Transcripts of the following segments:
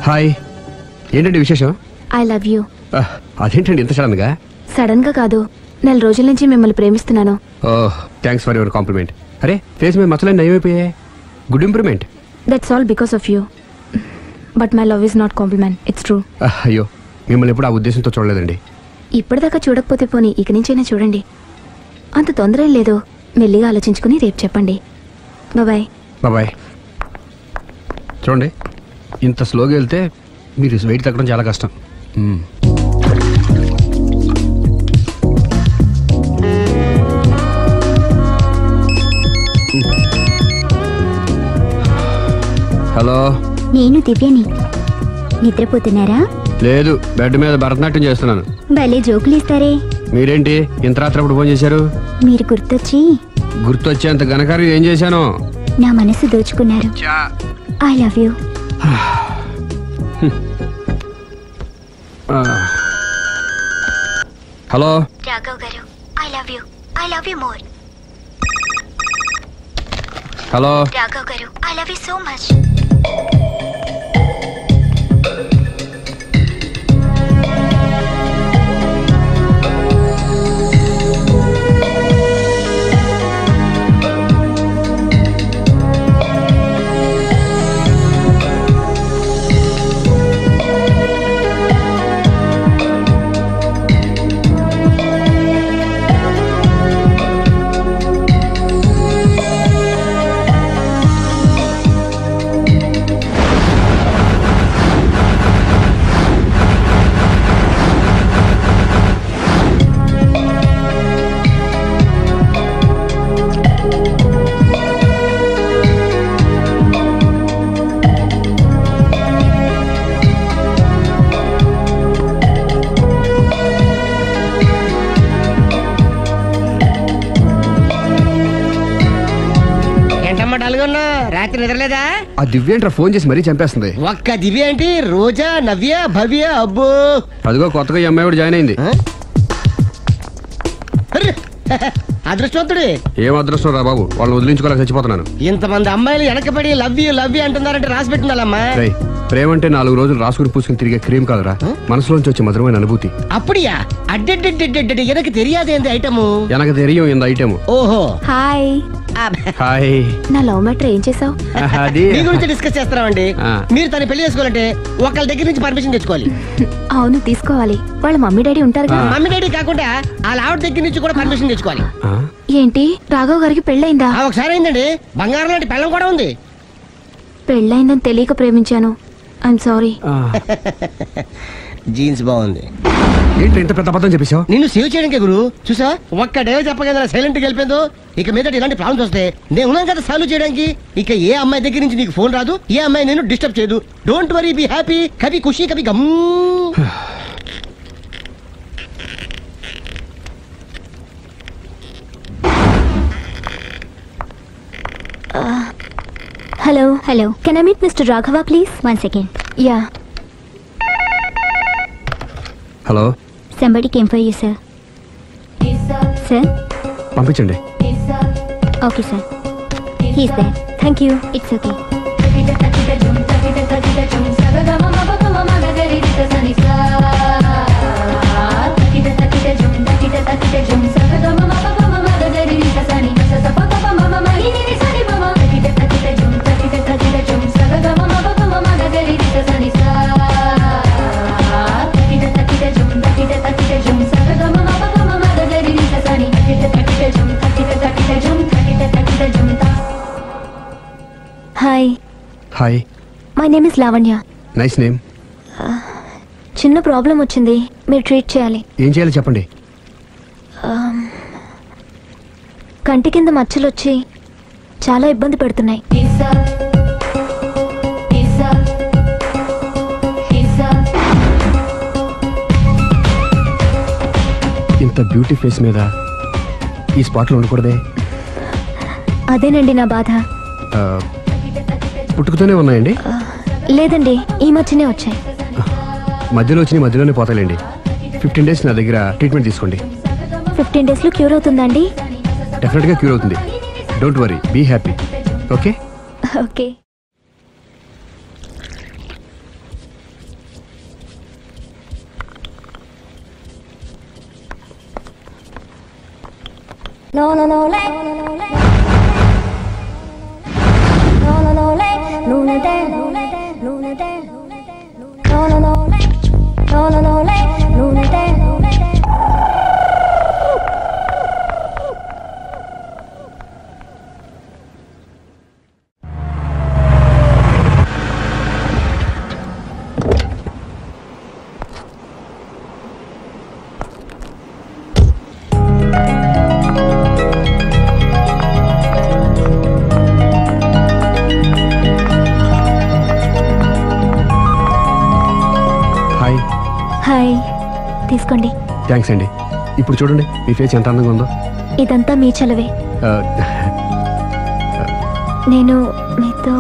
Hi, ఏంటండి విశేషం? I love you. అదేంటండి ఇంత సడన్ గా? సడన్ గా కాదు, నెల రోజుల నుంచి మిమ్మల్ని ప్రేమిస్తున్నాను. Oh, thanks for your compliment. అరే, ఫేస్ మీద మచ్చలన్నీ నయమైపోయాయి. Good improvement. That's all because of you. But my love is not compliment, it's true. అయ్యో, మిమ్మల్ని ఎప్పుడు ఆ ఉద్దేశంతో చూడలేదండి. ఇప్పటిదాకా చూడకపోతే పోనీ ఇక నుంచైనా చూడండి. అంత తొందర ఏం లేదు, మెల్లిగా ఆలోచించుకుని రేపు చెప్పండి. Bye bye. చూడండి, ఇంత స్లోగా వెళ్తే మీరు వెయిట్ తగ్గడం చాలా కష్టం. హలో, నేను దివ్యని. నిద్రపోతున్నారా? లేదు, బెడ్ మీద భరతనాట్యం చేస్తున్నాను. భలే జోకులు ఇస్తారే. మీరేంటి ఇంత రాత్రి అప్పుడు ఫోన్ చేశారు? మీరు గుర్తొచ్చేంత ఘనకార్యం ఏం చేశాను? నా మనసు దోచుకున్నారు. I love you. Hello Raghav garu, I love you. I love you more. Hello Raghav garu, I love you so much. రాత్రి నిద్రలేదా? ఆ దివ్య ఏంట్రా ఫోన్ చేసి మరీ చంపేస్తుంది. ఒక్క దివ్య ఏంటి, రోజా, నవ్య, భవ్య. అబ్బో, అదిగో కొత్తగా ఈ అమ్మాయి కూడా జాయిన్ అయింది. అదృష్టవంతుడు. ఏం అదృష్టం రా బాబు, వాళ్ళని వదిలించుకోలేక చచ్చిపోతున్నాను. ఇంతమంది అమ్మాయిలు వెనకబడి లవ్ యూ లవ్ యూ అంటున్నారంటే రాసి పెట్టిందాలమ్మా. ప్రేమ అంటే 4 రోజులు రాసుకుని పూసుకుని తిరిగే క్రీమ్ కాదురా, మనసులోంచి వచ్చే మధురమైన అనుభూతి. అప్పుడియా? అడ్డెడ్డెడ్డెడ్డెడ్ ఎనకు తెలియదేంది ఐటము. ఎనకు తెలియం ఇంత ఐటము. ఓహో, హాయ్. హాయ్. నా లవ్ మ్యాటర్ ఏం చేసావు? మీ గురించి డిస్కస్ చేస్తున్నామండి. మీరు తను పెళ్లి చేసుకోవాలంటే ఒకళ్ళ దగ్గర నుంచి పర్మిషన్ తెచ్చుకోవాలి. అవును, తీసుకోవాలి. వాళ్ళ మమ్మీ డాడీ ఉంటారు. మమ్మీ డాడీ కాకుండా వాళ్ళ ఆవిడ దగ్గర నుంచి కూడా పర్మిషన్ తెచ్చుకోవాలి. ఏంటి, రాఘవ్ గారికి పెళ్ళయిందా? ఒకసారి అయిందండి. బంగారం లాంటి పెళ్ళం కూడా ఉంది. పెళ్ళయిందని తెలియక ప్రేమించాను. I'm sorry. జీన్స్ బాగుంది. ఏంటి ఇంత పెద్ద అబద్ధం చెప్పేశావు? నిన్ను సేవ్ చేయడానికి గురు. చూసా, ఒక్క డే చెప్పగల సైలెంట్ గా వెళ్ళిపోయిందో. ఇక మీద ఇలాంటి ప్రాబ్లమ్స్ వస్తే నేను ఉన్నాను కదా సాల్వ్ చేయడానికి. ఇక ఏ అమ్మాయి దగ్గర నుంచి నీకు ఫోన్ రాదు, ఏ అమ్మాయి నేను డిస్టర్బ్ చేయదు. Don't worry, be happy. Kabhi Khushi Kabhi Gham. Hello. Can I meet Mr. Raghava, please? 1 second. Yeah. Hello. Somebody came for you, sir. Sir? పంపించండి. Okay, sir. He's there. Thank you. It's okay. Hi. My name is Lavanya. Nice name. చిన్న problem వచ్చింది, మీరు treat చేయాలి. ఏం చేయాలి చెప్పండి. కంటి కింద మచ్చలు వచ్చి చాలా ఇబ్బంది పెడుతున్నాయి. ఇంత బ్యూటీ ఫేస్ మీద ఈ స్పాట్లో ఉండకూడదే. అదేనండి నా బాధ. పుట్టుకతోనే ఉన్నాయండి? లేదండి, ఈ మధ్యనే వచ్చాయి. మధ్యలో వచ్చి మధ్యలోనే పోతాయండి. 15 days నా దగ్గర ట్రీట్మెంట్ తీసుకోండి. 15 days లో క్యూర్ అవుతుందండి? డెఫినెట్గా క్యూర్ అవుతుంది. Don't worry, be happy. Okay. Okay. Hi, తీసుకోండి. థ్యాంక్స్ అండి. ఇప్పుడు చూడండి మీ ఫేస్ ఎంత అందంగా ఉందో. ఇదంతా మీ చలవే. నేను మీతో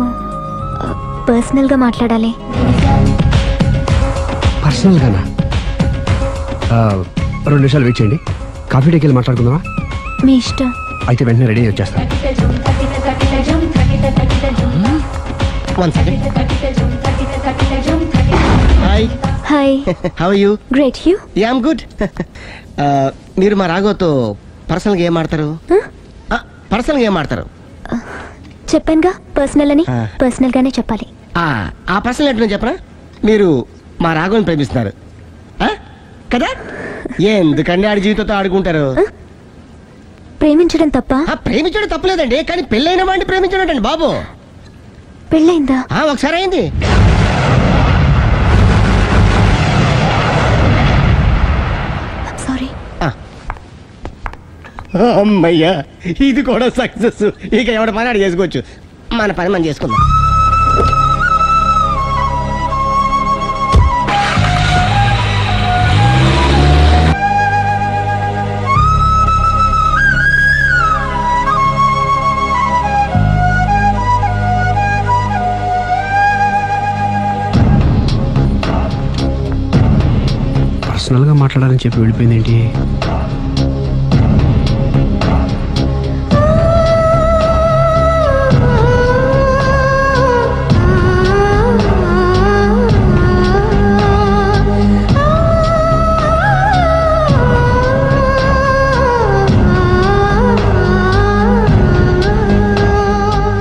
పర్సనల్గా మాట్లాడాలి. పర్సనల్గానా? 2 నిమిషాలు వెయిట్ చేయండి. కాఫీ డేకి వెళ్ళి మాట్లాడుకుందామా? మీ ఇష్టం. అయితే వెంటనే రెడీ వచ్చేస్తాను. Hi. Hi. How are you? Great. You? Yeah, I'm good. మీరు మా రాఘవతో పర్సనల్గా ఏం ఆడతారు? పర్సనల్గా ఏం ఆడతారు? చెప్పానుగా పర్సనల్ అని. పర్సనల్ గానే చెప్పాలి. ఆ పర్సనల్ ఏంటో చెప్పరా? మీరు మా రాఘవని ప్రేమిస్తున్నారు కదా? ఎందుకండి ఆడి జీవితంతో ఆడుకుంటారు? ప్రేమించడం తప్ప? ప్రేమించడం తప్పలేదండి, కానీ పెళ్ళైన వాడిని ప్రేమించడం అండి బాబు. పెళ్ళైందా? ఒకసారి అయింది. సారీ. అమ్మయ్యా, ఇది కూడా సక్సెస్. ఇక ఎవడ పని ఆడ చేసుకోవచ్చు. మన పని మనం చేసుకుందాం. పర్సనల్గా మాట్లాడాలని చెప్పి వెళ్ళిపోయింది ఏంటి?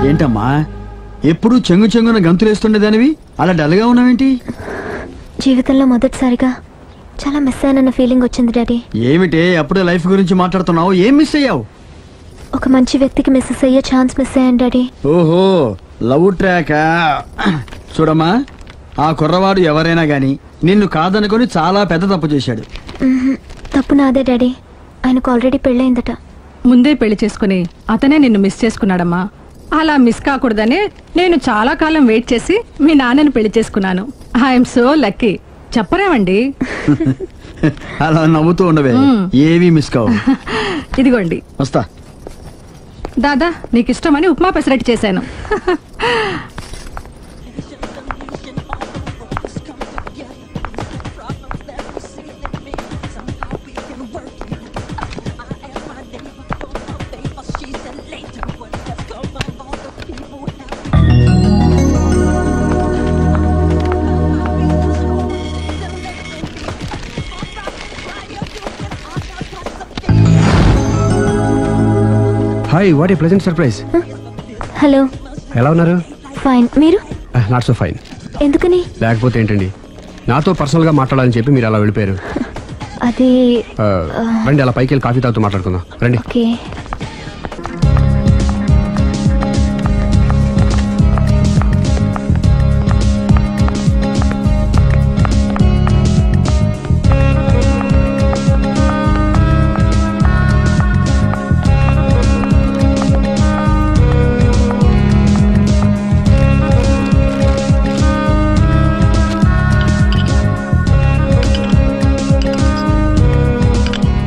ఏంటమ్మా ఎప్పుడు చెంగు చెంగున గంతులేస్తుండేదానివి అలా డల్గా ఉన్నావేంటి? జీవితంలో మొదటిసారిగా చాలా మిస్ అయ్యానన్న ఫీలింగ్ వచ్చింది డాడీ. ఏమిటే అప్పుడే లైఫ్ గురించి మాట్లాడుతున్నావు? ఏం మిస్ అయ్యావు? ఒక మంచి వ్యక్తికి మిస్సెస్ అయ్యే ఛాన్స్ మిస్ అయ్యాను డాడీ. ఓహో, లవ్ ట్రాక్. చూడమ్మా, ఆ కుర్రవాడు ఎవరైనా గాని నిన్ను కాదనుకొని చాలా పెద్ద తప్పు చేశాడు. తప్పు నాదే డాడీ. ఆయనకు ఆల్రెడీ పెళ్ళయిందట. ముందే పెళ్లి చేసుకుని అతనే నిన్ను మిస్ చేసుకున్నాడమ్మా. అలా మిస్ కాకూడదనే నేను చాలా కాలం వెయిట్ చేసి మీ నాన్నని పెళ్లి చేసుకున్నాను. I'm so lucky. చెప్పరేమండి? అలా నవ్వుతూ ఉండవే, ఏవి మిస్ కావు. ఇదిగోండి. వస్తా. దాదా, నీకు ఇష్టమని ఉప్మా పెసరట్టు చేశాను. Hi, what a pleasant surprise. Hello, ఎలా ఉన్నారు? ఫైన్. మీరు? Not so fine. ఎందుకని? లేకపోతే ఏంటండి, నాతో పర్సనల్గా మాట్లాడాలని చెప్పి మీరు అలా వెళ్ళిపోయారు. అది రండి, అలా పైకి వెళ్ళి కాఫీ తాగుతూ మాట్లాడుకుందాం. రండి. ఓకే.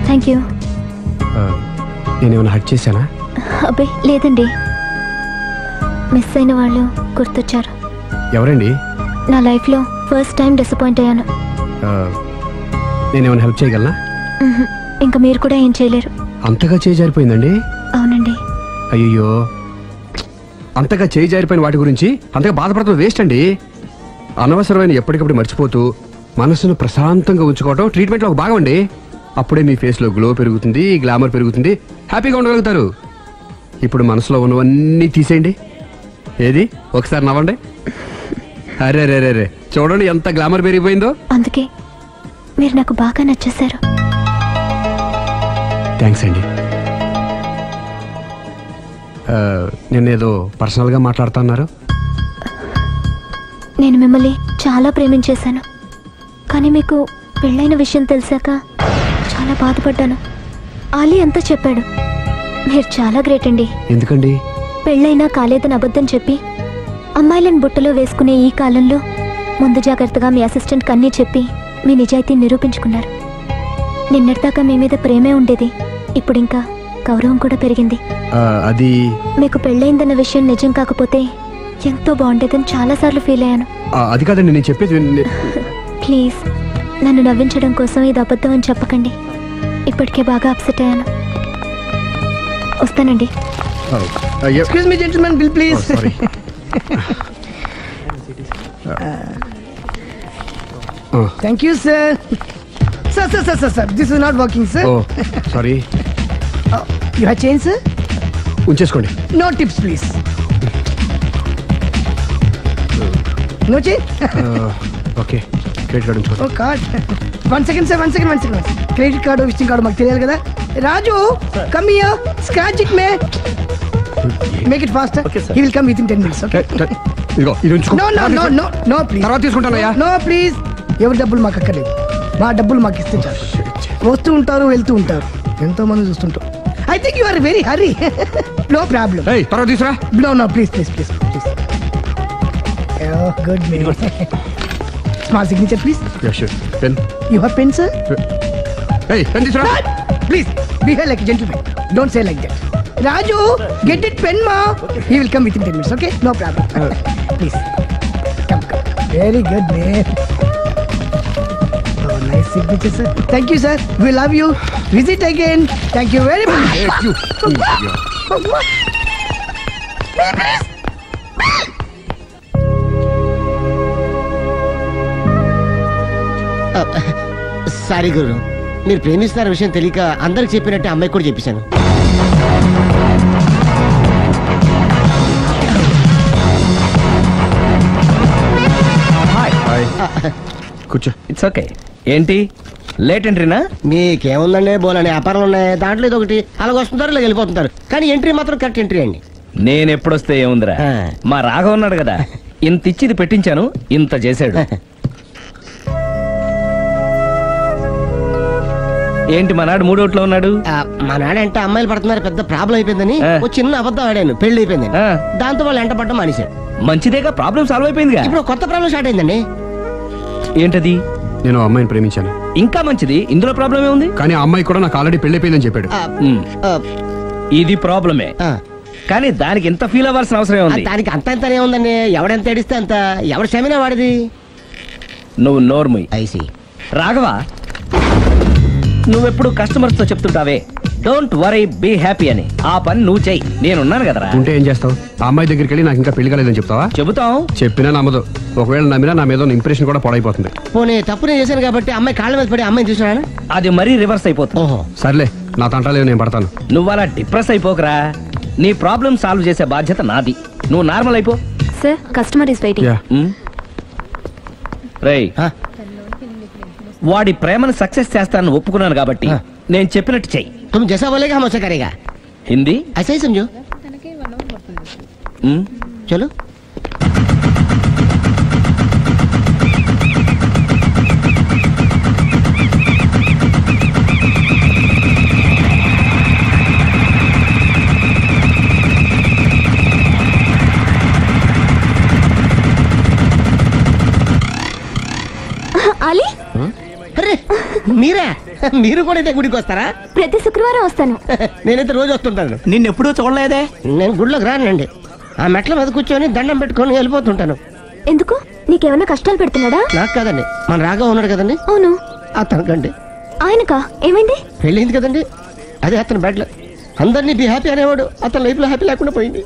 Thank you. నేనేమైనా హర్ట్ చేశానా? అబ్బే లేదండి, మిస్ అయిన వాళ్ళు గుర్తొచ్చారు. ఎవరండి? నా లైఫ్లో ఫస్ట్ టైం డిసప్పాయింట్ అయ్యాను. నేనేమైనా హెల్ప్ చేయగలనా? ఇంకా మీరు కూడా ఏం చేయలేరు. అంతగా చేయి జారిపోయిందండి? అవునండి. అయ్యో, అంతగా చేయి జారిపోయిన వాటి గురించి అంతగా బాధపడటం వేస్ట్ అండి. అనవసరమైన ఎప్పటికప్పుడు మర్చిపోతూ మనసును ప్రశాంతంగా ఉంచుకోవడం ట్రీట్మెంట్లో ఒక భాగం అండి. అప్పుడే మీ ఫేస్లో గ్లో పెరుగుతుంది, గ్లామర్ పెరుగుతుంది, హ్యాపీగా ఉండగలుగుతారు. ఇప్పుడు మనసులో ఉన్నవన్నీ తీసేయండి. ఏది ఒకసారి నవ్వండి. అరే రే రే రే, చూడండి ఎంత గ్లామర్ పెరిగిపోయిందో. అందుకే మీరు నాకు బాగా నచ్చేశారు. థ్యాంక్స్ అండి. నేనేదో పర్సనల్గా మాట్లాడుతున్నారు. నేను మిమ్మల్ని చాలా ప్రేమించేశాను, కానీ మీకు పెళ్ళైన విషయం తెలిసాక చాలా బాధపడ్డాను. ఆలీ అంతా చెప్పాడు. మీరు చాలా గ్రేట్ అండి. ఎందుకండి? పెళ్ళైనా కాలేదని అబద్ధం చెప్పి అమ్మాయిలను బుట్టలో వేసుకునే ఈ కాలంలో ముందు జాగ్రత్తగా మీ అసిస్టెంట్ కన్నీ చెప్పి మీ నిజాయితీని నిరూపించుకున్నారు. నిన్నటిదాకా మీ మీద ప్రేమే ఉండేది, ఇప్పుడు ఇంకా గౌరవం కూడా పెరిగింది. అది మీకు పెళ్ళైందన్న విషయం నిజం కాకపోతే ఎంతో బాగుండేదని చాలాసార్లు ఫీల్ అయ్యాను. అది కాదండి నేను చెప్పేది. ప్లీజ్ నన్ను నవ్వించడం కోసం ఇది అబద్ధం అని చెప్పకండి. ఇప్పటికే బాగా అప్సెట్ అయ్యాను. వస్తానండి. Excuse me gentlemen, bill please. Thank you sir. Sir this is not working sir. Sorry. You have change sir? ఉంచేసుకోండి. No tips please. No change. Okay, credit card ఉంచుకోండి. Oh card. One second sir, one second. Credit card visiting card మాకు తెలియాలి కదా. Raju come here, scratch it may, make it fast. He will come with in 10 minutes. Okay, ఇదిగో ఇది ఉంచుకో. No please. తర్వాత తీసుకుంటానయ్యా. No please. ఎవరి డబ్బులు మాకు అక్కర్లేదు, మా డబ్బులు మాకు ఇస్తే చాలు. వస్తూ ఉంటారు, వెళ్తూ ఉంటారు, ఎంతో మంది చూస్తుంటారు. I think you are very hurry. No problem. తర్వాత తీసురా. No please. గుడ్ మే. Small signature please. Pen. You have pen sir? Pen తీసురా. Please, behave like a gentleman. Don't say like that. Raju, get it pen, ma. He will come within 10 minutes, okay? No problem. Please. Come. Very good, man. Oh, nice signature, sir. Thank you, sir. We love you. Visit again. Thank you very much. Thank you. Sorry గురు, మీరు ప్రేమిస్తున్న విషయం తెలియక అందరికి చెప్పినట్టు అమ్మాయి కూడా చెప్పేశాను. కూర్చో. It's okay. ఏంటి లేట్ ఎంట్రీనా? మీకేముందండి, బోలని వ్యాపారాలు ఉన్నాయి, దాంట్లో ఇది ఒకటి అలాగ వస్తుంటారు, ఇలా వెళ్ళిపోతుంటారు, కానీ ఎంట్రీ మాత్రం కరెక్ట్ ఎంట్రీ అండి. నేను ఎప్పుడొస్తే ఏముందిరా, మా రాఘవ ఉన్నాడు కదా, ఇంత ఇచ్చిది పెట్టించాను, ఇంత చేశాడు. ఏంటి మా నాడు మూడోట్లో ఉన్నాడు? మా నాడంటే అమ్మాయిలు పడుతున్నారు, పెద్ద ప్రాబ్లం అయిపోయిందని ఒక చిన్న అబద్ధం ఆడాను, పెళ్లి అయిపోయింది. దాంతో వాళ్ళు ఎంట పడ్డం మానేశారు. మంచిదేగా, ప్రాబ్లం సాల్వ్ అయిపోయిందిగా. ఇప్పుడు కొత్త ప్రాబ్లం స్టార్ట్ అయిందండి. ఏంటది? నేను అమ్మాయిని ప్రేమించాను. ఇంకా మంచిది, ఇందులో ప్రాబ్లం ఏముంది? కానీ ఆ అమ్మాయి కూడా నాకు ఆల్రెడీ పెళ్లి అయిపోయిందని చెప్పాడు. ఇది ప్రాబ్లమే, కానీ దానికి ఎంత ఫీల్ అవ్వాల్సిన అవసరం ఉంది? దానికి అంత ఎంతనే ఉందండి, ఎవడెంత ఏడిస్తే అంత, ఎవడు క్షమినా వాడిది. నువ్వు నోర్ముయ్. ఐసి రాఘవ, నువ్వెప్పుడు కస్టమర్స్ తో చెప్తుంటావే డోంట్ వరీ బీ హ్యాపీ అని, ఆ పని నువ్వు చెయ్యి, నేనున్నాను కదరా. ఉంటే ఏం చేస్తావు? ఆ అమ్మాయి దగ్గరికి వెళ్ళి నాకు ఇంకా పెళ్లి కాలేదని చెప్తావా? చెబుతాం. చెప్పినా నమ్మదు. ఒకవేళ నమ్మినా నా మీద ఇంప్రెషన్ కూడా పాడైపోతుంది. పోనీ తప్పునే చేశాను కాబట్టి అమ్మాయి కాళ్ళ మీద పడి అమ్మాయిని చూసినా అది మరీ రివర్స్ అయిపోతుంది. ఓహో సర్లే, నా తంటాలేవు, నేను పడతాను. నువ్వు అలా డిప్రెస్ అయిపోకరా, నీ ప్రాబ్లం సాల్వ్ చేసే బాధ్యత నాది, నువ్వు నార్మల్ అయిపో. Sir, customer is waiting. రేయ్, వాడి ప్రేమను సక్సెస్ చేస్తానని ఒప్పుకున్నాను కాబట్టి నేను చెప్పినట్టు చెయ్యి. तुम जैसा बोलेगा हम वैसा करेगा. హిందీ ऐसा ही समझो. चलो. ఆలీ, అరే మీరా, మీరు కూడా అయితే గుడికి వస్తారా? ప్రతి శుక్రవారం వస్తాను. నేనైతే రోజు వస్తుంటాను. నిన్నెప్పుడూ చూడలేదే. నేను గుడిలోకి రానండి, ఆ మెట్ల మీద కూర్చొని దండం పెట్టుకొని వెళ్ళిపోతుంటాను. ఎందుకు? నీకేమైనా కష్టాలు పెడుతున్నాడా? నాకు కాదండి, మన రాగా ఉన్నాడు కదండి. అవును. అతనికండి. ఆయనకా? ఏమైంది? పెళ్ళింది కదండి, అదే అతని బెడ్లో అందరినీ బి హ్యాపీ అనేవాడు, అతని లైఫ్ లో హ్యాపీ లేకుండా పోయింది.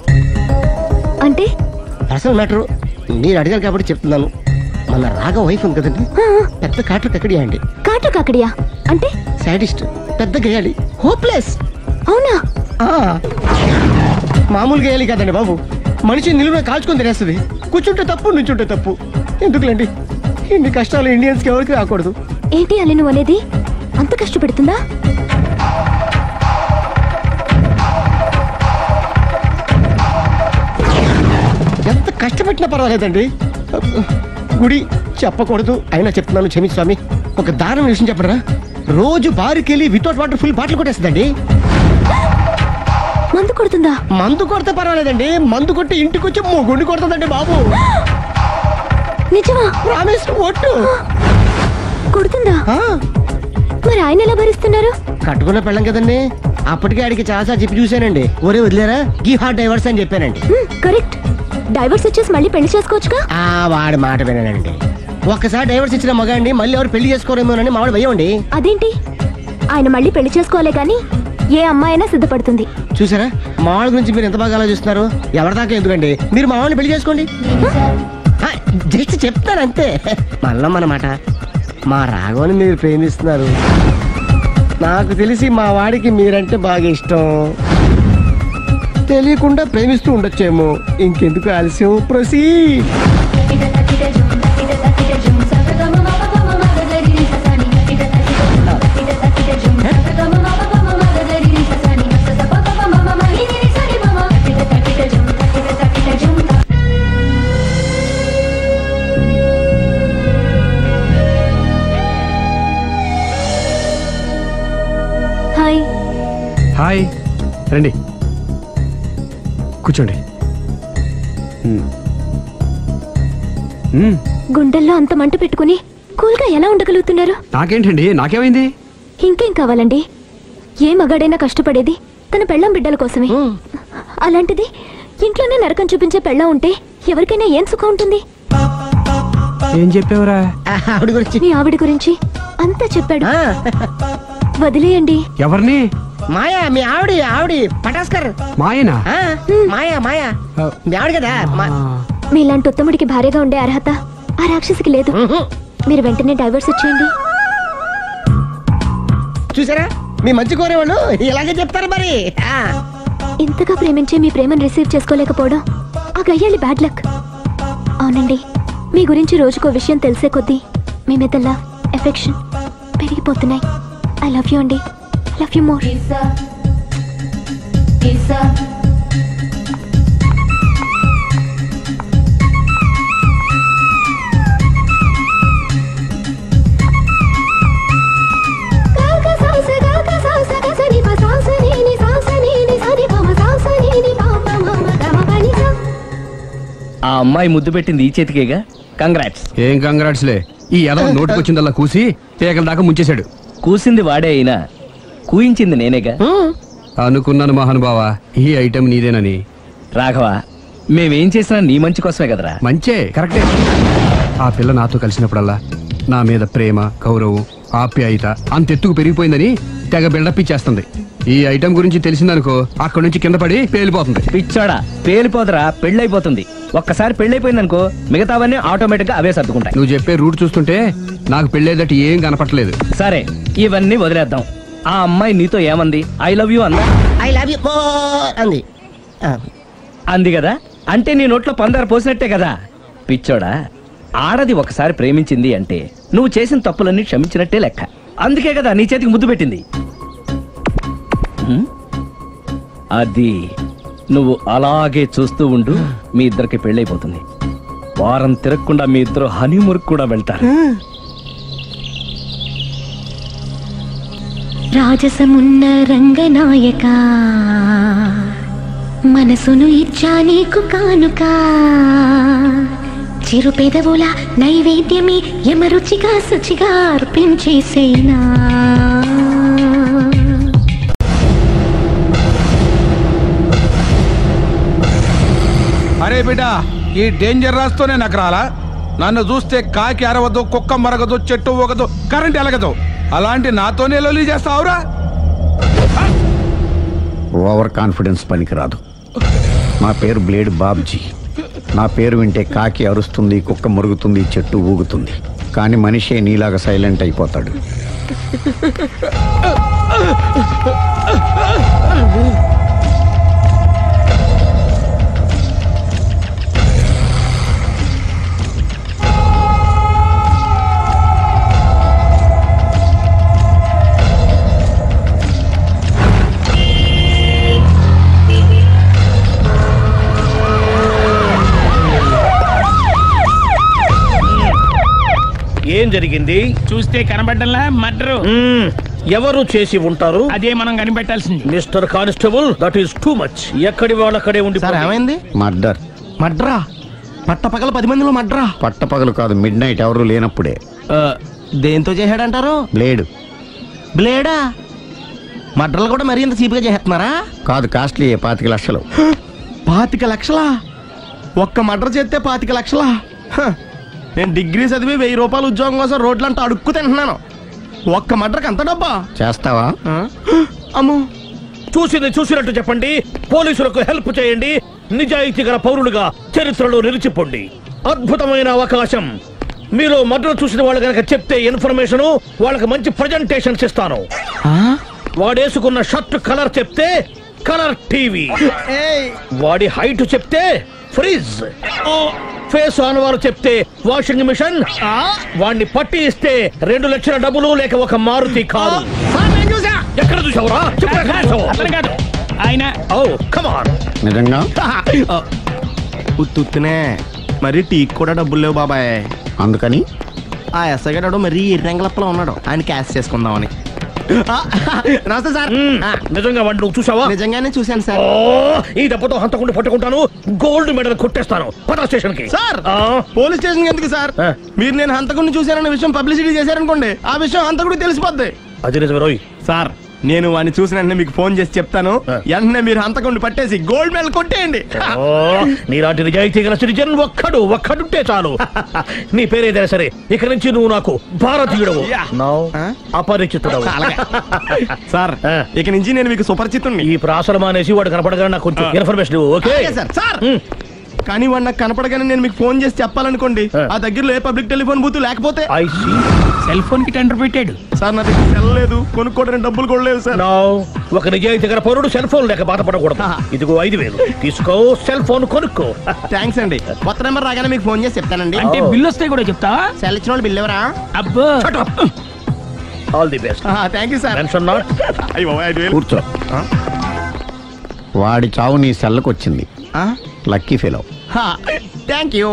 అంటే అసలు మ్యాటర్ మీరు అడిగారు కాబట్టి చెప్తున్నాను. మన రాగా వైఫ్ ఉంది కదండి, పెద్ద కాటు కక్కడియా అండి. కాటు కాకడియా అంటే? సాడిస్ట్, పెద్ద గేయాలి, హోప్లెస్. అవునా? మామూలు గేయాలి కదండి బాబు, మనిషి నిలువున కాల్చుకొని తినేస్తుంది. కూర్చుంటే తప్పు, నుంచుంటే తప్పు. ఎందుకులేండి ఇన్ని కష్టాలు ఇండియన్స్ కి ఎవరికి రాకూడదు. ఏంటి అని నువ్వు అనేది? అంత కష్టపెడుతుందా? ఎంత కష్టపెట్టినా పర్వాలేదండి. గుడి చెప్పకూడదు అయినా చెప్తున్నాను, క్షమించు స్వామి. ఒక దారుణ విషయం చెప్పరా, రోజు బారుకెళ్ళి వితౌట్ వాటర్ ఫుల్ బాటిల్ కొట్టేస్తుందండి. మందు కొడుతుందా? మందు కొడితే పర్వాలేదండి, మందు కొట్టి ఇంటికి వచ్చి మొగుండి కొడుతుందండి బాబు. నిజమా? ప్రామిస్, ఒట్టు. కొడుతుందా? ఆ, మరి ఆయన ఎలా భరిస్తున్నారు? కట్టుకున్న పెళ్ళం కదండి. అప్పటికే ఆడికి చాలా చెప్పి చూశానండి. ఒరే వదిలేరా, గీ హార్ట్ డైవర్స్ అని చెప్పానండి. కరెక్ట్. డైవర్స్ వచ్చేసి మళ్ళీ పెళ్లి చేసుకోవచ్చుగా. వాడి మాట వినండి. ఒక్కసారి డైవర్స్ ఇచ్చిన మగాండి మళ్ళీ ఎవరు పెళ్లి చేసుకోరేమోనని మావాడు భయ్యండి. అదేంటి? ఆయన మళ్ళీ పెళ్లి చేసుకోవాలే గాని ఏ అమ్మాయి అయినా సిద్ధపడుతుంది. చూసారా, మావాళ్ళ గురించి మీరు ఎంత బాగా ఆలోచిస్తున్నారు. ఎవరిదాకా ఎందుకండి, మీరు మా వాళ్ళని పెళ్లి చేసుకోండి. జస్ట్ చెప్తాను అంతే. మళ్ళా మన మాట, మా రాఘవని మీరు ప్రేమిస్తున్నారు. నాకు తెలిసి మా వాడికి మీరంటే బాగా ఇష్టం. తెలియకుండా ప్రేమిస్తూ ఉండొచ్చేమో. ఇంకెందుకు ఆలస్యం, ప్రొసీడ్. హాయ్. హాయ్, రండి కూర్చోండి. గుండెల్లో అంత మంట పెట్టుకుని కూల్గా ఎలా ఉండగలుగుతున్నారు? నాకేంటండి, నాకేమైంది? ఇంకేం కావాలండి? ఏ మగాడైనా కష్టపడేది తన పెళ్ళం బిడ్డల కోసమే. అలాంటిది ఇంట్లోనే నరకం చూపించే పెళ్ళం ఉంటే ఎవరికైనా ఏం సుఖం ఉంటుంది? ఏం చెప్పావురా? ఆవిడ గురించి. మీ ఆవిడ గురించి అంతా చెప్పాడు. వదిలేయండి. ఎవరిని? మాయా, మీ ఆవిడ పటాస్కర్. మాయనా? మాయా మీ ఆవిడ కదా. మీలాంటి ఉత్తముడికి భార్యగా ఉండే అర్హత ఆ రాక్షసికి లేదు. మీరు వెంటనే డైవర్స్ ఇచ్చేయండి. చూసారా, మీ మంచి కోరేవాళ్ళు ఇలాగే చెప్తారు మరి. ఇంతగా ప్రేమించి మీ ప్రేమను రిసీవ్ చేసుకోలేకపోవడం ఆ గయ్యాలి బ్యాడ్ లక్. అవునండి, మీ గురించి రోజుకో విషయం తెలిసే కొద్దీ మీ మీద లవ్, ఎఫెక్షన్ పెరిగిపోతున్నాయి. ఐ లవ్ యూ అండి. I love you more. ఆ అమ్మాయి ముద్దు పెట్టింది ఈ చేతికేగా. కంగ్రాట్స్. ఏం కంగ్రాట్స్లే, ఈ ఎదవ నోటికొచ్చిందల్లా కూసి పేకల దాకా ముంచేశాడు. కూసింది వాడే అయినా కూయించింది నేనేగా. అనుకున్నాను మహానుభావా, ఈ ఐటెం నీదేనని. రాఘవ, మేమేం చేసినా నీ మంచి కోసమే కదరా. మంచే, కరెక్టే. ఆ పిల్ల నాతో కలిసినప్పుడల్లా నా మీద ప్రేమ, గౌరవం, ఆప్యాయత అంతెత్తుకు పెరిగిపోయిందని తెగ బిల్డప్ ఇచ్చేస్తుంది. ఈ ఐటెం గురించి తెలిసిందనుకో, అక్కడి నుంచి కింద పడి పేలిపోతుంది. పిచ్చోడా, పేలిపోదరా, పెళ్ళైపోతుంది. ఒక్కసారి పెళ్ళైపోయిందనుకో మిగతావన్నీ ఆటోమేటిక్ గా అవే సర్దుకుంటాయి. నువ్వు చెప్పే రూట్ చూస్తుంటే నాకు పెళ్ళేదట ఏం కనపట్లేదు. సరే, ఇవన్నీ వదిలేద్దాం. ఆ అమ్మాయి నీతో ఏమంది? ఐ లవ్ యూ అందా? ఐ లవ్ యూ అంది. అంది కదా, అంటే నీ నోట్లో పందారు పోసినట్టే కదా. పిచ్చోడా, ఆడది ఒకసారి ప్రేమించింది అంటే నువ్వు చేసిన తప్పులన్నీ క్షమించినట్టే లెక్క. అందుకే కదా నీ చేతికి ముద్దు పెట్టింది. అది నువ్వు అలాగే చూస్తూ ఉండు, మీ ఇద్దరికి పెళ్ళైపోతుంది. వారం తిరగకుండా మీ ఇద్దరు హనీమూర్కి కూడా వెళ్తారు. రాజసమున్న రంగనాయక, మనసును ఇచ్చా నీకు కానుక, చిరు పెదవుల నైవేద్యమే యమరుచిగా శుచిగా అర్పించేసేనా. అరే బిడ్డ, ఈ డేంజర్ రాస్తూనే నాకు రాలా? నన్ను చూస్తే కాకి అరవదు, కుక్క మరగదు, చెట్టు ఊగదు, కరెంట్ ఎలగదు. అలాంటి నాతోనే లొల్లి చేస్తావురా? ఓవర్ కాన్ఫిడెన్స్ పనికిరాదు. నా పేరు బ్లేడ్ బాబ్జీ. నా పేరు వింటే కాకి అరుస్తుంది, కుక్క మురుగుతుంది, చెట్టు ఊగుతుంది, కానీ మనిషే నీలాగా సైలెంట్ అయిపోతాడు. ఏం జరిగింది? చూస్తే కనబడ్డంలా మర్డరు. ఎవరు చేసి ఉంటారు? అదే మనం కనిపెట్టాల్సింది. Mister constable, that is too much. ఎక్కడి వాళ్ళక్కడే ఉండి. సార్ ఏమైంది? మర్డర్. మడ్రా? పట్టపగల 10 మందిలో మడ్రా? పట్టపగలు కాదు, మిడ్ నైట్ ఎవరు లేనప్పుడే. దేంతో చేశాడంటారు? బ్లేడ్. బ్లేడా? మడ్రలు కూడా మరీ ఇంత చీప్గా చేస్తున్నారా? కాదు, కాస్ట్లీ 25 లక్షలు. 25 లక్షలా? ఒక్క మడ్ర చేస్తే 25 లక్షలా? నేను డిగ్రీ చదివి 1000 రూపాయలు ఉద్యోగం కోసం రోడ్లంతా అడుక్కు తింటున్నాను. ఒక్క మడ్రకు అంత డబ్బా? చేస్తావా? అమ్మో, చూసింది చూసినట్టు చెప్పండి. పోలీసులకు హెల్ప్ చేయండి. నిజాయితీ గల పౌరులుగా చరిత్రలో నిలిచిపోండి. అద్భుతమైన అవకాశం. మీరు మర్డర్ చూసిన వాళ్ళు కనుక చెప్తే ఇన్ఫర్మేషన్, వాళ్ళకి మంచి ప్రజెంటేషన్స్ ఇస్తాను. వాడేసుకున్న షర్ట్ కలర్ చెప్తే కలర్ టీవీ, వాడి హైట్ చెప్తే ఫ్రిజ్, ఫేస్ ఆన్ వారు చెప్తే వాషింగ్ మిషన్, వాడిని పట్టి ఇస్తే 2 లక్షల డబ్బులు లేక ఒక మారుతి కారు. ఎక్కడ చూసావురా? ఆయన నిజంగా ఉత్తునే మరి టీకి కూడా డబ్బులు లేవు బాబాయ్. అందుకని ఆ ఎస్ఐ గారు మరీ ఎర్రంగలప్పలో ఉన్నాడు, ఆయన క్యాష్ చేసుకుందామని. నమస్తే సార్. నిజంగా వాడిని నువ్వు చూసావా? నిజంగానే చూశాను సార్. ఈ దెబ్బతో హంతకుండా పట్టుకుంటాను, గోల్డ్ మెడల్ కొట్టేస్తాను. పద స్టేషన్ కి. సార్, పోలీస్ స్టేషన్ ఎందుకు సార్? మీరు నేను హంతకుడిని చూశానన్న విషయం పబ్లిసిటీ చేశారనుకోండి, ఆ విషయం హంతకుడికి తెలిసిపోద్ది. అది నిజమే రోయ్. సార్, నేను వాడిని చూసిన వెంటనే మీకు ఫోన్ చేసి చెప్తాను. వెంటనే మీరు హంతకుడిని పట్టేసి గోల్డ్ మెడల్ కొట్టేయండి. నీలాంటి నిజాయితీ గల సిటిజన్ ఒక్కడుంటే చాలు. నీ పేరేదైనా సరే, ఇక నుంచి నువ్వు నాకు భారతీయుడవు, అపరిచితుడవు. సార్, ఇక నుంచి నేను మీకు సుపరిచితుడిని. ఈ ప్రాసలం అనేసి వాడు కనపడగా నాకు కొంచెం ఇన్ఫర్మేషన్. Okay sir. కానీ వాడు నాకు కనపడగానే నేను మీకు ఫోన్ చేసి చెప్పాలనుకోండి, ఆ దగ్గరలో ఏ పబ్లిక్ టెలిఫోన్ బూత్ లేకపోతే. సెల్ ఫోన్ కి టెండర్ పెట్టాడు. సార్, నా దగ్గర సెల్ లేదు, కొనుక్కోవడానికి డబ్బులు కూడా లేదు సార్. ఒక నిజాయితీ గల పౌరుడు సెల్ ఫోన్ లేక బాధపడకూడదు. ఇదిగో 5000 తీసుకో, సెల్ ఫోన్ కొనుక్కో. థ్యాంక్స్ అండి. కొత్త నెంబర్ రాగానే మీకు ఫోన్ చేసి చెప్తానండి. అంటే బిల్ వస్తే కూడా చెప్తావా? సెల్ ఇచ్చిన వాళ్ళు బిల్ ఎవరా? అబ్బో, all the best. Thank you sir. Tension not. కూర్చో. వాడి చావు నీ సెల్లకు వచ్చింది. Lucky fellow. Thank you.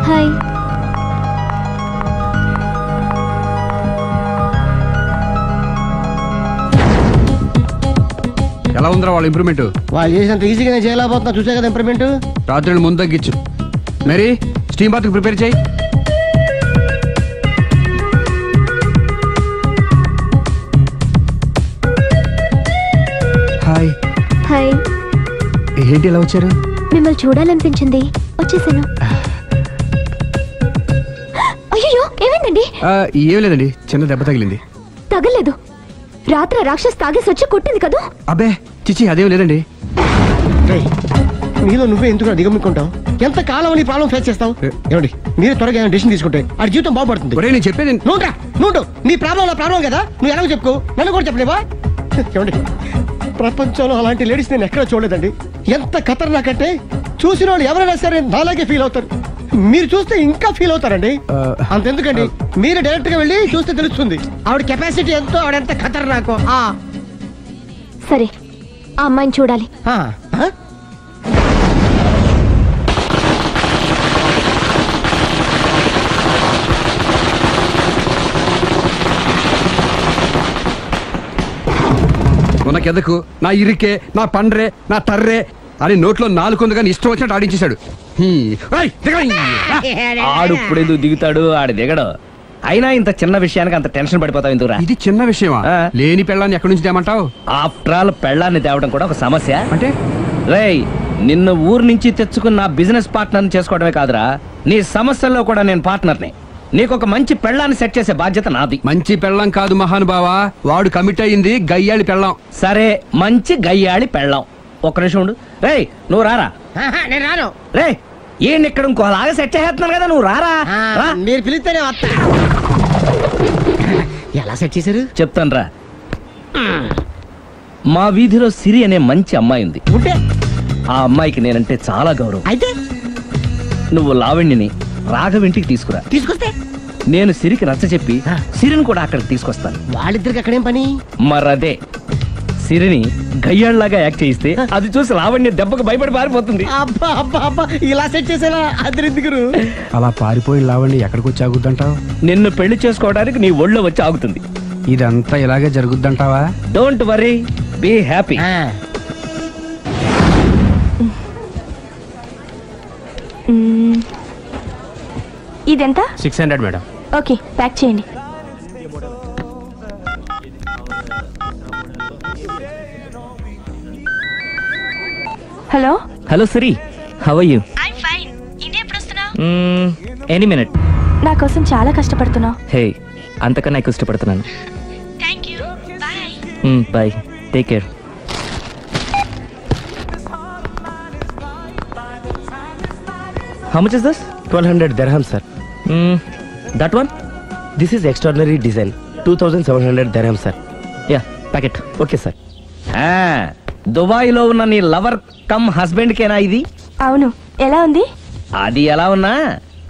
Hi. ఎలా ఉందిరా వాళ్ళ ఇంప్రూవ్మెంట్? వాళ్ళు చేసినంత ఈజీగా నేను చేయలేకపోతున్నా. చూసే కదా ఇంప్రూవ్మెంట్. రాత్రి ముందు తగ్గించు. మరి స్టీమ్ బాత్ ప్రిపేర్ చేయి. హాయ్. హాయ్. ఏంటి ఎలా వచ్చారు? మిమ్మల్ని చూడాలనిపించింది, వచ్చేసాను. అయ్యో, ఏమైందండి? ఏం లేదండి, చిన్న దెబ్బ తగిలింది. తగలేదు. రాత్రి రాక్షస్ తాగేసి వచ్చి కొట్టింది కదా? అబ్బే చిచి, అదేం లేదండి. నీలో నువ్వే ఎందుకు దిగమ్ముకుంటావు? ఎంత కాలం నీ ప్రాబ్లం ఫేస్ చేస్తావు? ఏమండి, మీరు త్వరగా డిసిషన్ తీసుకుంటే ఆ జీవితం బాగుపడుతుంది. నేను చెప్పేది నువ్వు నీ ప్రాబ్లం నా ప్రాబ్లం కదా, నువ్వు ఎలాగో చెప్పుకో, నన్ను కూడా చెప్పలేవా? ఏమండి, ప్రపంచంలో అలాంటి లేడీస్ నేను ఎక్కడ చూడలేదండి. ఎంత ఖతర్నాకంటే చూసిన వాళ్ళు ఎవరైనా సరే నాలాగే ఫీల్ అవుతారు. మీరు చూస్తే ఇంకా ఫీల్ అవుతారండి. అంతెందుకండి, మీరు డైరెక్ట్ గా వెళ్ళి చూస్తే తెలుస్తుంది ఆవిడ కెపాసిటీ ఎంతో, ఆవిడెంత ఖతర్నాకో. సరే, ఆ అమ్మాయిని చూడాలి. నాకెందుకు, నా ఇరికే, నా పండ్రే, నా తర్రే అని నోట్లో 4 ఉంది కానీ ఇష్టం వచ్చినట్టు ఆడించేశాడు. ఆడు ఇప్పుడు ఎందుకు దిగుతాడు? ఆడు దిగడు. అయినా ఇంత చిన్న విషయానికి అంత టెన్షన్ పడిపోతావు ఎందుకురా? ఇది చిన్న విషయమా? లేని పెళ్ళాన్ని ఎక్కడి నుంచి తేమంటావు? ఆఫ్టర్ ఆల్ పెళ్ళాన్ని తేవడం కూడా ఒక సమస్య అంటే? రేయ్, నిన్ను ఊరు నుంచి తెచ్చుకున్న నా బిజినెస్ పార్ట్నర్ని చేసుకోవడమే కాదురా, నీ సమస్యల్లో కూడా నేను పార్ట్నర్ని. నీకు ఒక మంచి పెళ్ళాన్ని సెట్ చేసే బాధ్యత నాది. మంచి పెళ్ళం కాదు మహానుభావా, వాడు కమిట్ అయ్యింది గయ్యాళి పెళ్ళం. సరే, మంచి గయ్యాళి పెళ్ళాం. ఒక్క నిమిషం ఉండు. రేయ్, నువ్వు రారా. నేను రాను. రేయ్, ఏంటి ఇక్కడ ఇంకోలాగా సెట్ చేస్తున్నాను కదా, నువ్వు రారా. మీరు పిలిస్తేనే వస్తా. ఎలా సెట్ చేశారు చెప్తాను రా. మా వీధిలో సిరి అనే మంచి అమ్మాయి ఉంది. ఉంటే ఆ అమ్మాయికి నేనంటే చాలా గౌరవం. అయితే నువ్వు లావణ్యని రాఘవింటికి తీసుకొస్తే నేను సిరికి నచ్చ చెప్పి సిరిని కూడా అక్కడికి తీసుకొస్తాను. వాళ్ళిద్దరికి అక్కడేం పని? మరదే సిరిని గయ్యాళ్ళలాగా యాక్ట్ చేయిస్తే అది చూసి లావణ్య దెబ్బకు భయపడి పారిపోతుంది. అబ్బా అబ్బా అబ్బా, ఇలా సెట్ చేసేలా అద్దరెందుకు? అలా పారిపోయిన లావణ్య ఎక్కడికి వచ్చి ఆగుద్దంటావు? నిన్ను పెళ్లి చేసుకోవడానికి నీ ఒళ్ళో వచ్చి ఆగుతుంది. ఇదంతా ఇలాగే జరుగుద్దంటావా? Don't worry, be happy. ఇదెంత? 600 మేడం. ఓకే, ప్యాక్ చేయండి. Hello hello Siri, how are you? I'm fine. India ఎప్పుడు వస్తున్నావు? Any minute. నా కోసం చాలా కష్టపడుతున్నావు. హే, అంతకన్నా ఎక్కువ ఇష్టపడుతున్నాను. Thank you. Bye. Bye, take care. How much is this? 1200 dirham, sir. That one? This is extraordinary design. 2700 dirham, sir. Yeah, pack it. Okay, sir. దుబాయ్లో ఉన్న నీ లవర్ కమ్ హస్బెండ్ కేనా ఇది? అవును. ఎలా ఉంది? అది ఎలా ఉన్నా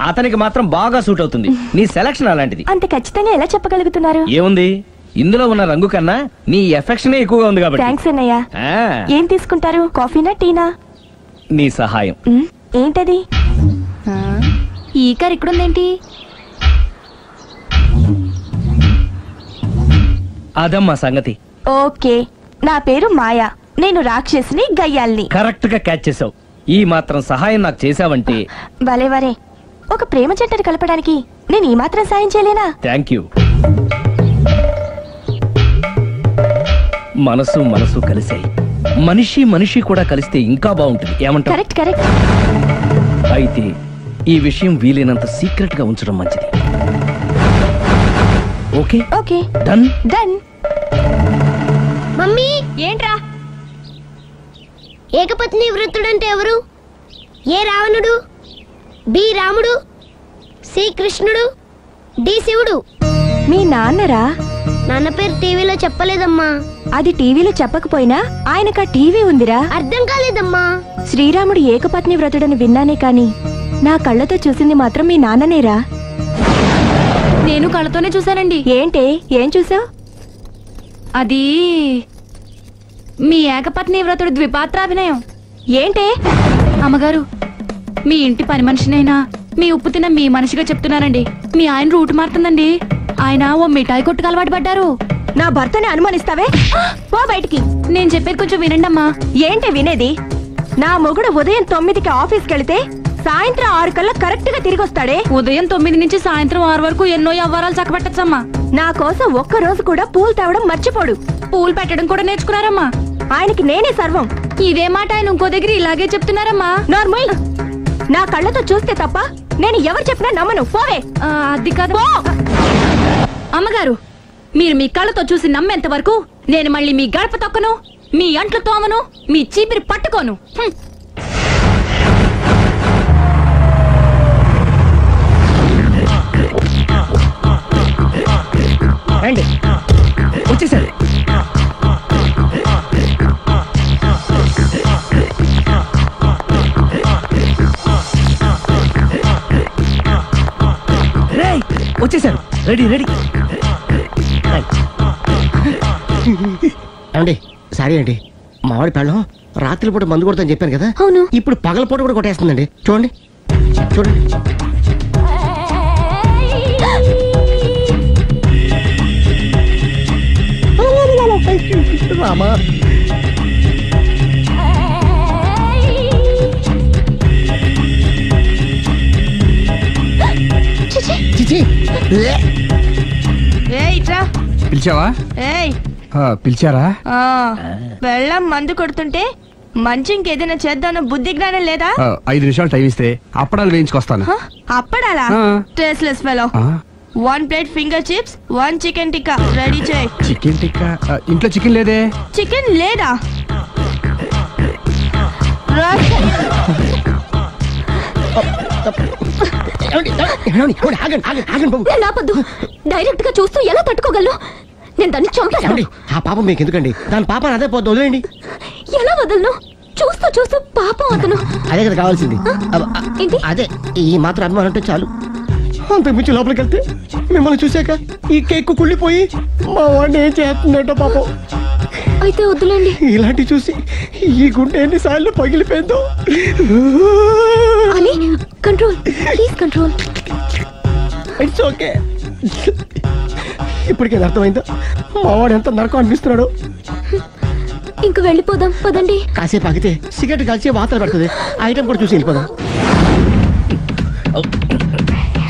అతనికి మాత్రం బాగా సూట్ అవుతుంది. నీ సెలక్షన్ అలాంటిది. అంత ఖచ్చితంగా ఎలా చెప్పగలుగుతున్నారు? ఏముంది, ఇందులో ఉన్న రంగు కన్నా నీ ఎఫెక్షన్ ఎక్కువగా ఉంది కాబట్టి. థాంక్స్ అన్నయ్య. ఏం తీసుకుంటారు, కాఫీనా టీనా? నీ సహాయం. ఏంటది? ఈ కార్ ఇక్కడుందేంటి? అదమ్మా సంగతి. ఓకే, నా పేరు మాయా. నేను రాక్షసిని, గయ్యాల్ని. కరెక్ట్ గా క్యాచ్ చేసావు. ఈ మాత్రం సహాయం నాకు చేసావంటే. భలే వరే. ఒక ప్రేమ జంటను కలపడానికి నేను ఈ మాత్రం సాయం చేయలేనా? Thank you. మనసు మనసు కలిసాయి, మనిషి మనిషి కూడా కలిస్తే ఇంకా బాగుంటుంది. ఏమంటావు? Correct correct. అయితే ఈ విషయం వీలైనంత సీక్రెట్ గా ఉంచడం మంచిది. Okay okay, done done. Mummy, ఏంట్రా? ఏకపత్ని వృత్తుడంటే ఎవరు? ఏ రావణుడు, బి రాముడు, సి కృష్ణుడు, డి శివుడు. మీ నాన్నరా? నాన్న పేరు టీవీలో చెప్పలేదమ్మా. అది టీవీలో చెప్పకపోయినా ఆయనకా టీవీ ఉందిరా. అర్థం కాలేదమ్మా. శ్రీరాముడు ఏకపత్ని వ్రతుడని విన్నానే కాని నా కళ్ళతో చూసింది మాత్రం మీ నాన్ననేరా. నేను కళ్ళతోనే చూశానండి. ఏంటే, ఏం చూసావు? అది మీ ఏకపత్ని వ్రతుడు ద్విపాత్రాభినయం. ఏంటే? అమ్మగారు, మీ ఇంటి పని మనిషినైనా మీ ఉప్పు తిన్న మీ మనిషిగా చెప్తున్నానండి. మీ ఆయన రూట్ మారుతుందండి. ఆయన ఓ మిఠాయి కొట్టుకు అలవాటు పడ్డారు. నా భర్తని అనుమానిస్తావే, పో బయటికి. నేను చెప్పేది కొంచెం వినండమ్మా. ఏంటి వినేది? నా మొగుడు ఉదయం 9కి ఆఫీస్కి వెళితే సాయంత్రం 6 కల్లా కరెక్ట్ గా తిరిగి వస్తాడే. ఉదయం 9 నుంచి సాయంత్రం 6 వరకు ఎన్నో వ్యవహారాలు చక్కబెట్టచ్చమ్మా. నా కోసం ఒక్క రోజు కూడా పూలు తేవడం మర్చిపోడు. పూలు పెట్టడం కూడా నేర్చుకున్నారమ్మా. ఆయనకి నేనే సర్వం. ఇదే మాట ఆయన ఇంకో దగ్గర ఇలాగే చెప్తున్నారమ్మా. నార్మల్. నా కళ్ళతో చూస్తే తప్ప నేను ఎవరు చెప్పినా నమ్మను. పోవే. అది కాదు. అమ్మగారు, మీరు మీ కళ్ళతో చూసి నమ్మేంత వరకు నేను మళ్ళీ మీ గడప తొక్కను, మీ అంట్లు తోమను, మీ చీపిరి పట్టుకోను. రండి, వచ్చేసారు. వచ్చేసారు. Ready ready. ఏమండి, సారీ అండి, మామిడి పెళ్ళం రాత్రిపూట మందు కొడతాను చెప్పాను కదా. అవును. ఇప్పుడు పగలపూట కూడా కొట్టేస్తుందండి. చూడండి చూడండి. రామా, పిలిచావా? పిలిచారా? వెళ్ళం మందు కొడుతుంటే మంచి ఇంకేదైనా చేద్దానో బుద్ధి జ్ఞానం లేదా? 5 నిమిషాలు టైం ఇస్తే అప్పడాలు వేయించుకొస్తాను. అప్పడాలా? Tasteless fellow. 1 plate finger chips, 1 chicken tikka ready చేయి. చికెన్ టిక్కా? ఇంట్లో చికెన్ లేదే. చికెన్ లేదా? నేను ఆపొద్దు. డైరెక్ట్ గా చూస్తూ ఎలా తట్టుకోగలను? నేను దాన్ని చంపాను. ఆ పాపం మీకు ఎందుకండి? దాని పాప అదే పోతుంది, వదిలేండి. ఎలా వదలను? చూస్తూ చూస్తూ పాపం అతను. అదే కదా కావాల్సింది. ఏంటి? అదే ఈ మాత్రం అభిమానం అంటే చాలు. అంతకు మించి లోపలికి వెళ్తే మిమ్మల్ని చూసాక ఈ కేక్ కుళ్ళిపోయి మా వాడిని ఏం చేస్తుందంటో పాపం. అయితే వద్దులేండి. ఇలాంటి చూసి ఈ గుండె ఎన్నిసార్లు పగిలిపోయిందో. అని control, please control. It's okay. ఇప్పటికే అర్థమైందా మా వాడు ఎంత నరకం అనిపిస్తున్నాడు? ఇంక వెళ్ళిపోదాం పదండి. కాసేపు ఆగితే సిగరెట్ కలిసి వాతలు పడుతుంది. ఐటమ్ కూడా చూసి వెళ్ళిపోదాం.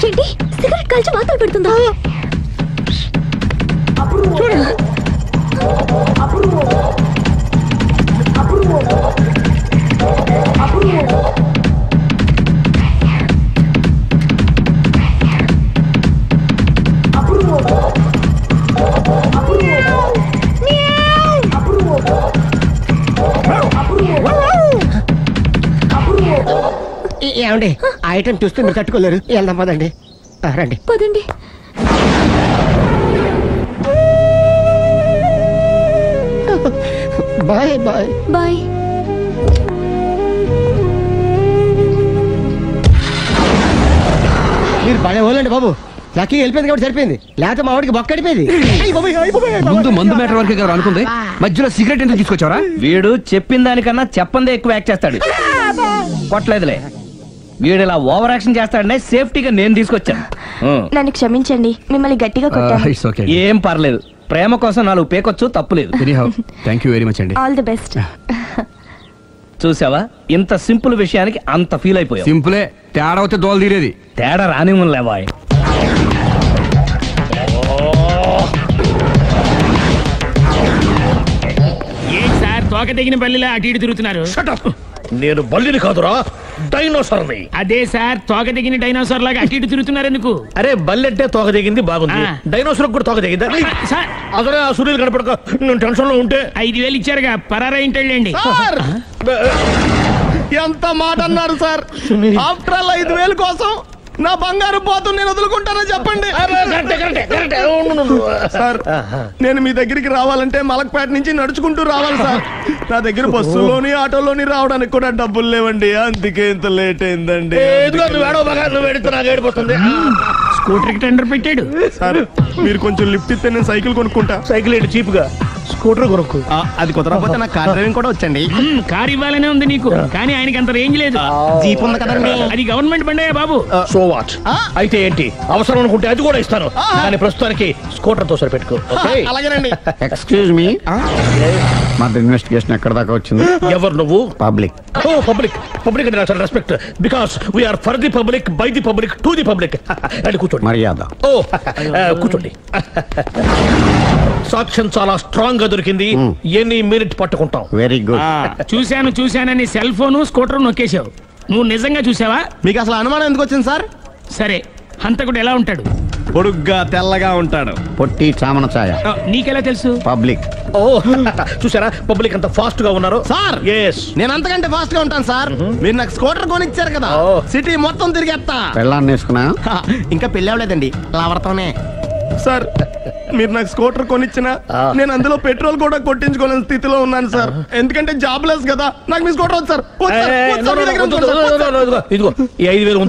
ఏంటి సిగరెట్ కాల్చి వాతలు పెడుతుందా? చూడండి. ఏమండి ఐటమ్ చూస్తే మీరు తట్టుకోలేరు. వెళ్దాం పదండి. రండి పదండి. Bye bye bye. మీరు భలే వాళ్ళండి బాబు. లక్కీ వెళ్ళిపోయింది కాబట్టి సరిపోయింది, లేకపోతే మా వాడికి బొక్కడిపోయింది. ముందు మందు మ్యాటర్ వరకే కదా అనుకుంది, మధ్యలో సిగరెట్ ఎందుకు తీసుకొచ్చావరా? వీడు చెప్పిన దానికన్నా చెప్పందే ఎక్కువ యాక్ట్ చేస్తాడు. కొట్టలేదులే, వీడు ఇలా ఓవర్ యాక్షన్ చేస్తాడనే సేఫ్టీగా నేను తీసుకొచ్చాను. నన్ను క్షమించండి, మిమ్మల్ని గట్టిగా కొట్టాను. ఏం పర్లేదు, ప్రేమ కోసం 4 పేకొచ్చు, తప్పులేదు. థ్యాంక్ యూ వెరీ మచ్ అండి. All the best. చూసావా, ఇంత సింపుల్ విషయానికి అంత ఫీల్ అయిపోయావు. సింపులే, తేడా అవుతే దోలు తీరేది. తేడా రాని లేవాయ్. ఏంటి సార్ తోక తెగిన బల్లిలా అటు ఇటు తిరుగుతున్నారు? నేను బల్లిని కాదురా, డైనోసార్ని. అదే సార్, తోక తెగిన డైనోసార్ లాగా అటు ఇటు తిరుగుతున్నారు ఎందుకు? అరే బల్లెట్టే తోక దిగింది బాగుంది, డైనోసార్ కూడా తోక దిగిందా? అసలే ఆ సూర్యులు కనపడక నేను టెన్షన్ లో ఉంటే 5,000 ఇచ్చారుగా, పరారా ఇంటండి. ఎంత మాట అన్నారు సార్? ఆఫ్టర్ ఆల్ 5,000 కోసం నా బంగారు పోతు నేను వదులుకుంటానని చెప్పండి సార్. నేను మీ దగ్గరికి రావాలంటే మలక్పేట నుంచి నడుచుకుంటూ రావాలి సార్. నా దగ్గర బస్సులోని ఆటోలోని రావడానికి కూడా డబ్బులు లేవండి, అందుకే ఇంత లేట్ అయిందండి. స్కూటర్ కి టెండర్ పెట్టాడు సార్. మీరు కొంచెం లిఫ్ట్ ఇస్తే నేను సైకిల్ కొనుక్కుంటా. సైకిల్ ఏంటి చీప్ గా, స్కూటర్ కొనుక్కు. అది కుదరకపోతే నాకు కార్ డ్రైవింగ్ కూడా వచ్చండి. కార్ ఇవ్వాలనే ఉంది నీకు, కానీ ఆయనకి అంత రేంజ్ లేదు. జీప్ ఉంది కదండి. అది గవర్నమెంట్ బండే బాబు. So what? అయితే ఏంటి, అవసరం అనుకుంటే అది కూడా ఇస్తాను, కానీ ప్రస్తుతానికి స్కూటర్ తో సరిపెట్టుకో. అలాగేనండి. ఎక్స్క్యూజ్ మీ, మా ఇన్వెస్టిగేషన్ ఎక్కడ దాకా వచ్చింది? ఎవరు నువ్వు? పబ్లిక్. ఓ పబ్లిక్. పబ్లిక్ అంటే నాకు respect, because we are for the public, by the public, to the public. అని కూర్చోండి. మర్యాద. ఓ కూర్చోండి. సాక్ష్యం చాలా స్ట్రాంగ్ గా దొరికింది, ఎన్ని మినిట్ పట్టుకుంటాం. Very good. చూశానని సెల్ ఫోన్ స్కూటర్ నొక్కేశావు. నువ్వు నిజంగా చూసావా? మీకు అసలు అనుమానం ఎందుకు వచ్చింది సార్? సరే, హంతకుడు ఎలా ఉంటాడు? పొడుగ్గా తెల్లగా ఉంటాడు. పొట్టి చామన ఛాయ. నీకెలా తెలుసు? పబ్లిక్. ఓ చూసారా పబ్లిక్ అంత ఫాస్ట్ గా ఉన్నారు సార్. నేను అంతకంటే ఫాస్ట్ గా ఉంటాను సార్. మీరు నాకు స్కూటర్ కొనిచ్చారు కదా, సిటీ మొత్తం తిరిగేస్తా. పెళ్ళాన్ని వేసుకున్నా? ఇంకా పెళ్ళి అవ్వలేదండి, లవర్తోనే. సార్ మీరు నాకు స్కూటర్ కొనిచ్చినా నేను అందులో పెట్రోల్ కూడా కొట్టించుకోలేని స్థితిలో ఉన్నాను సార్. ఎందుకంటే జాబ్ లెస్ కదా, నాకు మీ స్కూటర్ వద్దు సార్. ఇదిగో ఈ 5,000